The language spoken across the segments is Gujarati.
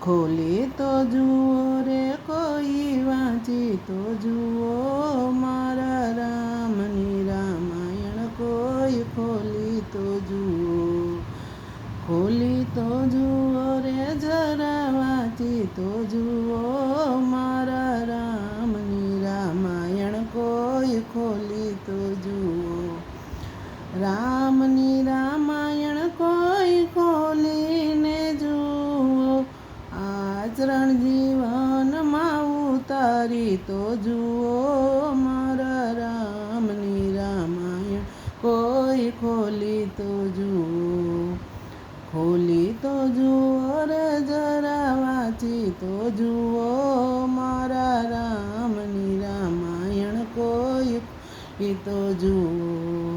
ખોલી તો જુઓ રે કોઈ વાંચી તો જુઓ મારા રામની રામાયણ કોઈ ખોલી તો જુઓ. ખોલી તો જુઓ રે જરા વાંચી તો જુઓ મારા રામની રામાયણ કોઈ ખોલી તો જુઓ. રામની રામાયણ કોઈ ખોલીને જુઓ, આચરણ જીવનમાં ઉતારી તો જુઓ મારા રામની રામાયણ કોઈ ખોલી તો જુઓ. ખોલી તો જુઓ રે જરા વાંચી તો જુઓ મારા રામની રામાયણ કોઈ ખોલી તો જુઓ.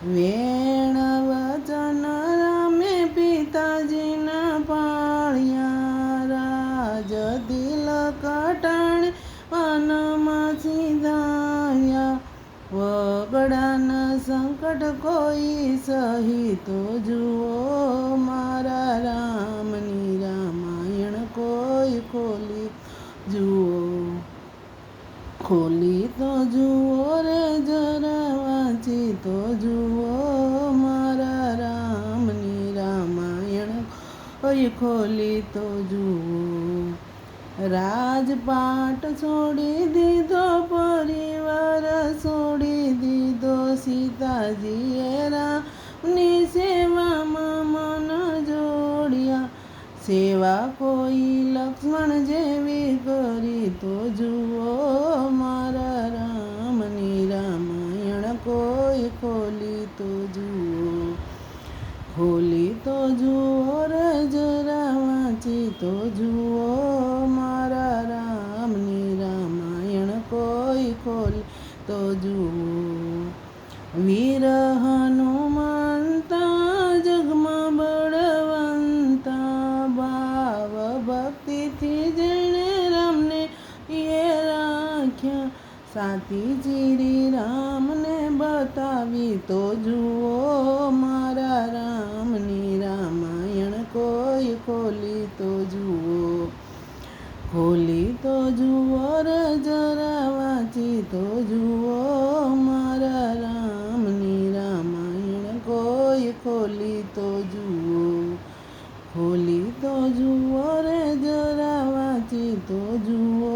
વેણ વચન રામે પિતાજીના પાળ્યા, રાજ તિલક ટાણે વનમાં સીધાયા, વગડાના સંકટ કોઈ સહી તો જુઓ મારા રામની રામાયણ કોઈ ખોલી જુઓ. ખોલી તો જુઓ રે જરા વાંચી તો જુઓ મારા રામની રામાયણ કોઈ ખોલી તો જુઓ. રાજપાટ છોડી દીધો, પરિવાર છોડી દીધો, સીતાજીએ રામની સેવામાં મન જોડ્યા, સેવા કોઈ લક્ષ્મણ જેવી કરી તો જુઓ મારા રામની રામાયણ કોઈ ખોલી તો જુઓ. ખોલી તો જુઓ રે જરા વાંચી તો જુઓ મારા રામની રામાયણ કોઈ ખોલી તો જુઓ. વીર હનુમંતા જગમાં બળવંતા, ભાવ ભક્તિથી જેણે રામને એ રાખ્યા, સાથી ચીરી રામને બતાવી તો જુઓ મારા રામની રામાયણ કોઈ ખોલી તો જુઓ. ખોલી તો જુઓ રે જરા વાંચી તો જુઓ મારા રામની રામાયણ કોઈ ખોલી તો જુઓ. ખોલી તો જુઓ રે જરા વાંચી તો જુઓ